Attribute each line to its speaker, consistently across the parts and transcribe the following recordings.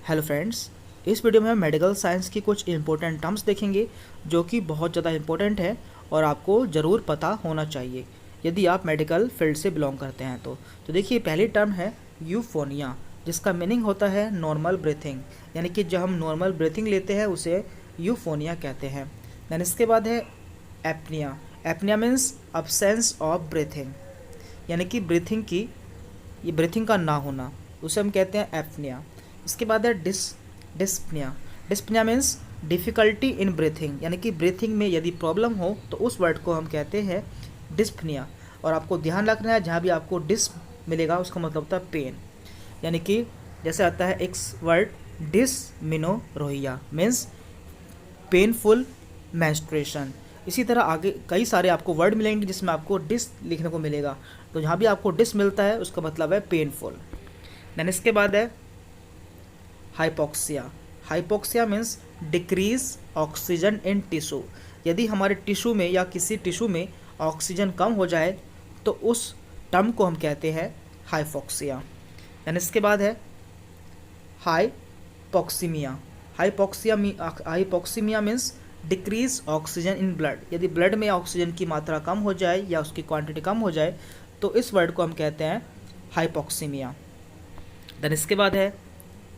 Speaker 1: Hello friends, इस video में हम मेडिकल साइंस की कुछ इंपॉर्टेंट टर्म्स देखेंगे जो कि बहुत ज़्यादा इंपॉर्टेंट है और आपको ज़रूर पता होना चाहिए यदि आप मेडिकल फील्ड से बिलोंग करते हैं तो देखिए, पहली टर्म है यूफोनिया, जिसका मीनिंग होता है नॉर्मल ब्रीथिंग, यानी कि जब हम नॉर्मल ब्रीथिंग लेते हैं उसे यूफोनिया कहते हैं। देन इसके बाद है apnoea. Apnoea means absence of breathing, यानी कि ब्रीथिंग का ना होना, उसे हम कहते हैं एपनिया। इसके बाद है dyspnoea. Dyspnoea means difficulty in breathing, यानी कि ब्रीथिंग में यदि प्रॉब्लम हो तो उस वर्ड को हम कहते हैं डिस्पनिया। और आपको ध्यान रखना है, जहाँ भी आपको डिस मिलेगा उसका मतलब होता है पेन, यानी कि जैसे आता है एक वर्ड डिसमिनोरोहिया मीन्स पेनफुल मेंस्ट्रुएशन। इसी तरह आगे कई सारे आपको वर्ड मिलेंगे जिसमें आपको डिस लिखने को मिलेगा, तो जहाँ भी आपको डिस मिलता है उसका मतलब है पेनफुल। देन इसके बाद है hypoxia. Hypoxia means decrease oxygen in tissue, यदि हमारे टिश्यू में या किसी टिश्यू में ऑक्सीजन कम हो जाए तो उस टर्म को हम कहते हैं हाइपोक्सिया। देन इसके बाद है hypoxaemia. Hypoxaemia means decrease oxygen in blood, यदि ब्लड में ऑक्सीजन की मात्रा कम हो जाए या उसकी क्वांटिटी कम हो जाए तो इस वर्ड को हम कहते हैं हाइपोक्सीमिया। देन इसके बाद है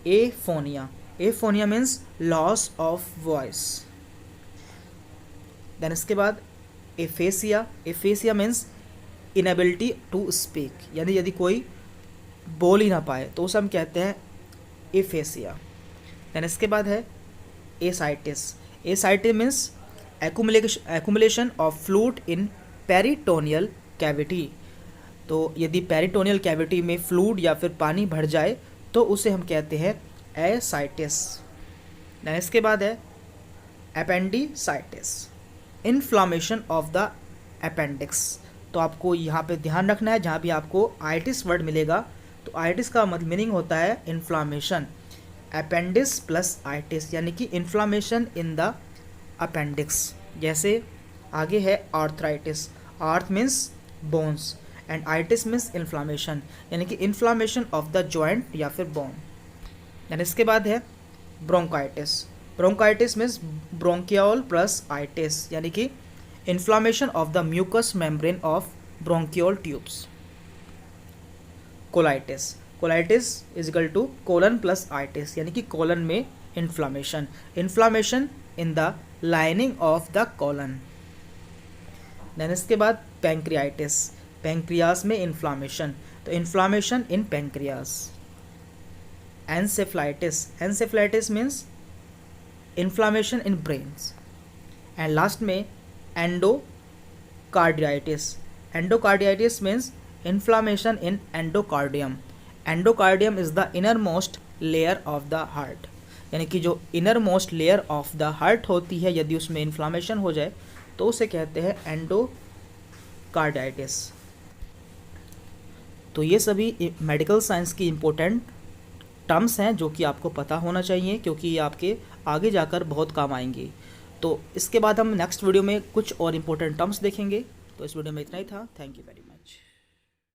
Speaker 1: aphonia. Aphonia means loss of voice. Then इसके बाद aphasia. Aphasia means inability to speak, यानी यदि कोई बोल ही ना पाए तो उसे हम कहते हैं एफेसिया। देन इसके बाद है ascites. Ascites means accumulation of fluid in peritoneal cavity, तो यदि पेरिटोनियल कैविटी में फ्लूइड या फिर पानी भर जाए तो उसे हम कहते हैं एसाइटिस। देन इसके बाद है appendicitis, inflammation of the appendix. तो आपको यहाँ पे ध्यान रखना है, जहाँ भी आपको आइटिस वर्ड मिलेगा तो आइटिस का मतलब मीनिंग होता है इन्फ्लामेशन, अपेंडिस प्लस आइटिस, यानी कि इन्फ्लामेशन इन द अपेंडिक्स। जैसे आगे है आर्थराइटिस। आर्थ means bones and itis means inflammation, यानी कि इन्फ्लामेशन ऑफ द जॉइंट या फिर बोन। देन इसके बाद है bronchitis. Bronchitis means bronchiole plus itis, यानी कि inflammation of the mucous membrane of bronchiole tubes. Colitis. Colitis is equal to colon plus itis, यानी कि कोलन में inflammation, inflammation in the lining of the colon. Then इसके बाद pancreatitis. Pancreas में inflammation, तो inflammation in pancreas. Encephalitis. Encephalitis means inflammation in brains. And last में endocarditis. Endocarditis means inflammation in endocardium. Endocardium is the inner most layer of the heart, यानी कि जो inner most layer of the heart होती है यदि उसमें inflammation हो जाए तो उसे कहते हैं एंडोकार्डियाइटिस। तो ये सभी मेडिकल साइंस की इम्पोर्टेंट टर्म्स हैं जो कि आपको पता होना चाहिए, क्योंकि ये आपके आगे जाकर बहुत काम आएंगे। तो इसके बाद हम नेक्स्ट वीडियो में कुछ और इम्पोर्टेंट टर्म्स देखेंगे। तो इस वीडियो में इतना ही था। Thank you very much.